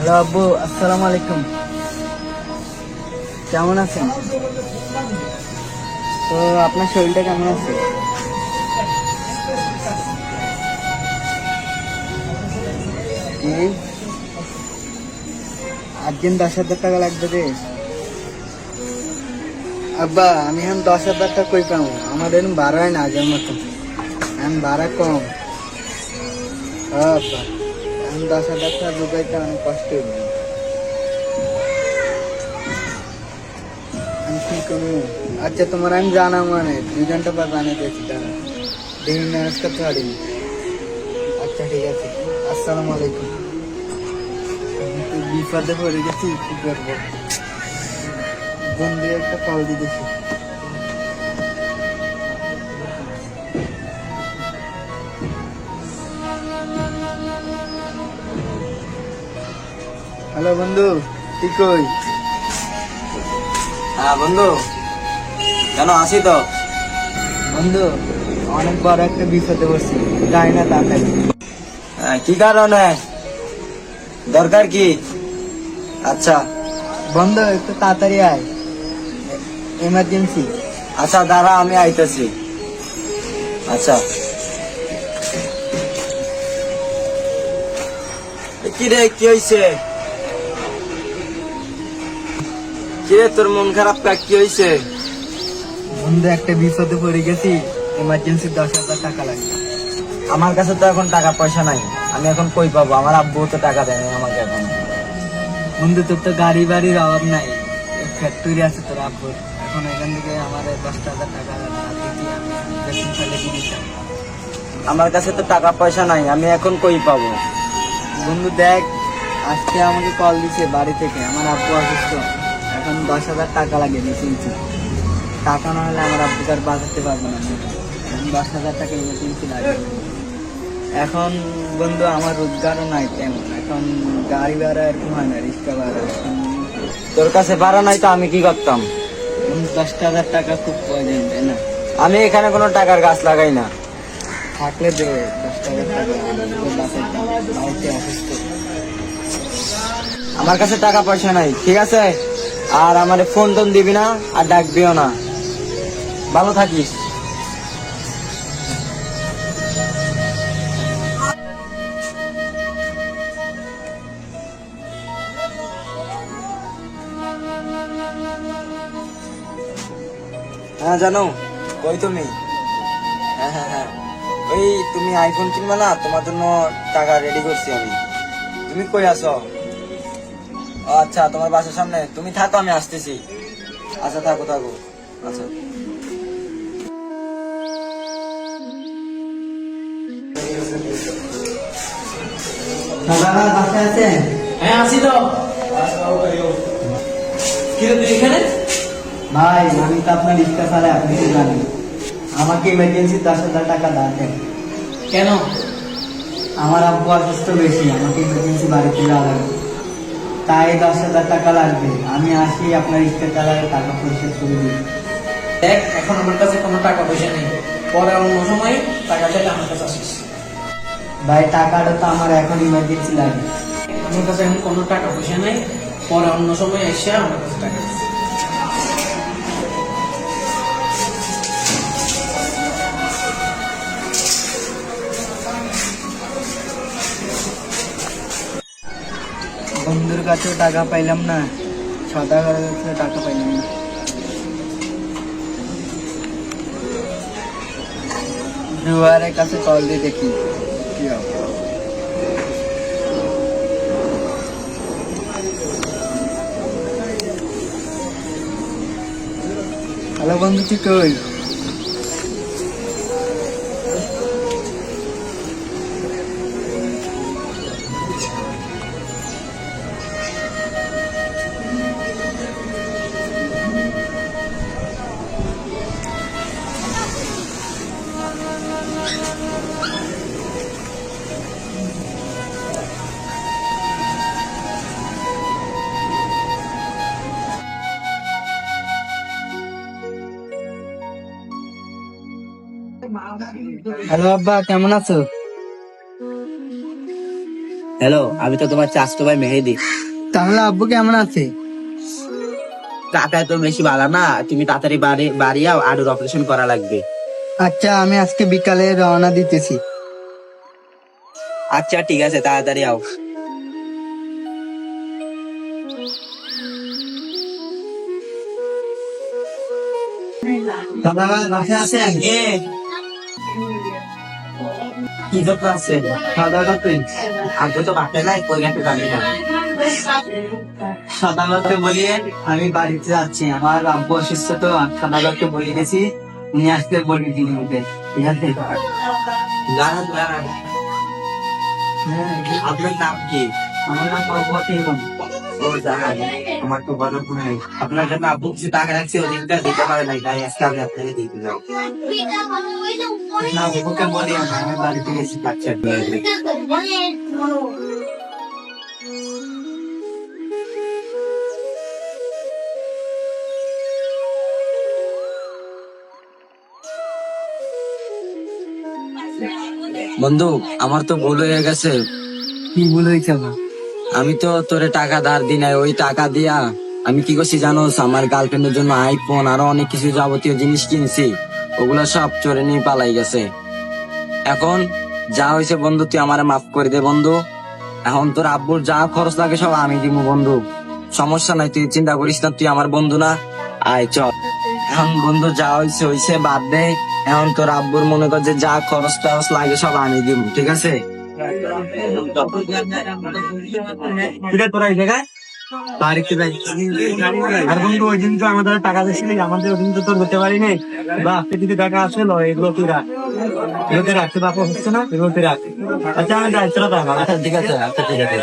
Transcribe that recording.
Hello আব্বু, আসসালামু আলাইকুম। কেমন আছেন? তো আপনার শরীরটা কেমন আছে? আর্জেন্ট 10,000 টাকা লাগবে রে। আব্বা, আমি এখন 10,000 টাকা কই পাবো? আমাদের ভাড়া হয় না আগের মতো, এখন ভাড়া কম। আব্বা, এখন 10,000 টাকা ঢুকাইতে অনেক কষ্ট হইবে। আমি কি করবো? আচ্ছা, তোমার আমি জানা মানে 2 ঘন্টা পর বানাইতেছি, তারা দিন ম্যানেজ করতে পারিনি। আচ্ছা ঠিক আছে, আসসালামু আলাইকুম। আমি তো বিপদে পড়ে গেছি, কি করবো? বন্ধু একটা কল দিতেছি। হ্যালো বন্ধু, তুই কই? হ্যাঁ বন্ধু, কেন আসি তো। বন্ধু, অনেক বড় একটা বিপদে পড়ছি, যাই না তাড়াতাড়ি। কি কারণে, দরকার কি? আচ্ছা বন্ধু, একটু তাড়াতাড়ি আয়, এমার্জেন্সি। আচ্ছা, দাঁড়া আমি আইতেছি। আচ্ছা, কি রে, কি হয়েছে? কি রে, তোর মন খারাপ কা, কি হয়েছে? বন্ধু, একটা বিপদে পড়ে গেছি, এমার্জেন্সি 10,000 টাকা লাগবে। আমার কাছে তো এখন টাকা পয়সা নাই, আমি এখন কই পাবো? আমার আব্বু তো টাকা দেয়নি আমাকে এখন। বন্ধু, তোর তো গাড়ি বাড়ির অভাব নাই, ফ্যাক্টরি আছে তোর আব্বুর। এখন এখান থেকে আমার 10,000 টাকা দিতে আমি বেতন ফেলে দিতাম। আমার কাছে তো টাকা পয়সা নাই, আমি এখন কই পাবো? বন্ধু দেখ, আজকে আমাকে কল দিছে বাড়ি থেকে, আমার আব্বু অসুস্থ, এখন 10,000 টাকা লাগে এমার্জেন্সি। টাকা না হলে আমার আব্বুকে আর বাঁচাতে পারবো না। এখন 10,000 টাকা এমার্জেন্সি লাগে। এখন বন্ধু, আমার রোজগারও নাই তেমন, এখন গাড়ি ভাড়া এরকম হয় না, রিক্সা ভাড়া। এখন তোর কাছে ভাড়া নাই তো আমি কি করতাম? 10,000 টাকা খুব প্রয়োজন, তাই না? আমি এখানে কোনো টাকার গাছ লাগাই না। থাকলে দে 10,000 টাকা, আব্বুকে বাঁচাইতাম, বাড়িতে অসুস্থ। আমার কাছে টাকা পয়সা নাই, ঠিক আছে? আর আমার ফোন টোন দিবি না, আর ডাকবিও না। ভালো থাকিস। হ্যাঁ জানো, কই তুমি? হ্যাঁ হ্যাঁ হ্যাঁ, ওই তুমি আইফোন কিনবা না, তোমার জন্য টাকা রেডি করছি আমি। তুমি কই আছো? ও আচ্ছা, তোমার বাসার সামনে। তুমি থাকো, আমি আসতেছি। আচ্ছা, থাকো থাকো। আচ্ছা। দাদা বাসায় আছেন? হ্যাঁ আসি তো। কিরে তুই এখানে? ভাই, আমি তো আপনার রিক্সা চালাই, আপনি তো জানেন। আমাকে ইমার্জেন্সি 10,000 টাকা দেন। কেন? আমার আব্বু অসুস্থ বেশি, আমাকে ইমার্জেন্সি বাড়িতে যাওয়া লাগবে, তাই 10,000 টাকা লাগবে। আমি আসি, আপনার রিক্সা চালায় টাকা পরিশোধ করে দিই। দেখ, এখন আমার কাছে কোনো টাকা পয়সা নেই, পরে অন্য সময় টাকা চাইলে আমার কাছে আসিস। ভাই, টাকাটা তো আমার এখন ইমার্জেন্সি লাগে। আমার কাছে এখন কোনো টাকা পয়সা নেই, পরে অন্য সময় এসে আমার কাছে টাকা দিস। বন্ধুর কাছেও টাকা পাইলাম না, সদাগরের কাছেও টাকা পাইলাম না। জুয়ারের কাছে কল দিয়ে দেখি কি হবে। হ্যালো বন্ধু, তুই কই? হ্যালো আব্বা, কেমন আছো? হ্যালো, আমি তো তোমার চাচতো ভাই মেহেদি। তাহলে আব্বু কেমন আছে? টাকা তো বেশি ভালো না, তুমি তাড়াতাড়ি বাড়ি আও, আডুর অপারেশন করা লাগবে। আচ্ছা, আমি আজকে বিকালে রওনা দিতেছি। আচ্ছা ঠিক আছে, তাড়াতাড়ি আও। দাদা ভাই বাসায় আছেন? কি দরকার আছে? দাদা করতেন আগে তো বাড়তে নাই, কই গেছে জানি না। সাদাবাদকে বলিয়ে আমি বাড়িতে যাচ্ছি, আমার আব্বু অসুস্থ তো সাদাবাদকে বলে গেছি, নিয়ে আসতে বলি দিন মধ্যে, ঠিক আছে? দাঁড়ান দাঁড়ান, আপনার নাম কি? আমার নাম মোহাম্মদ ইমন। ও দাঁড়ান, আমার তো বড় ভুল নাই। আপনার জন্য আব্বু কিছু টাকা রাখছে, ওই দিনটা দিতে পারে নাই, তাই আজকে আমি আপনাকে দিতে যাও। না, আব্বুকে বলি আমি বাড়িতে গেছি। আচ্ছা ঠিক আছে। বন্ধু, আমার তো ভুল হয়ে গেছে। কি ভুল হয়েছে আমার? আমি তো তোরে টাকা ধার দি নাই, ওই টাকা দিয়া আমি কি করছি জানোস, আমার গার্লফ্রেন্ডের জন্য আইফোন আরো অনেক কিছু যাবতীয় জিনিস কিনছি, ওগুলা সব চোরে নিয়ে পালাই গেছে। এখন যা হয়েছে বন্ধু, তুই আমারে মাফ করে দে বন্ধু। এখন তোর আব্বুর যা খরচ লাগে সব আমি দিব বন্ধু, সমস্যা নাই, তুই চিন্তা করিস না, তুই আমার বন্ধু না। আয় চল। এখন বন্ধু যা হয়েছে হয়েছে, বাদ দে। এখন তোর আব্বুর মনে কর যে যা খরচ টরচ লাগে সব আমি দিব, ঠিক আছে? তোরা এই জায়গায় বাড়িতে যাই। আর বন্ধু, ওই দিন তো আমাদের টাকা দিয়েছিলি, আমাদের ওই দিন তো তোর করতে পারিনি। বা আজকে যদি টাকা আসলো, এগুলো তুই রাখ, এগুলো তুই রাখতে বাপা হচ্ছে না, এগুলো তুই রাখ। আচ্ছা আমি যাই, চলো তাহলে। আচ্ছা ঠিক আছে, আচ্ছা ঠিক আছে।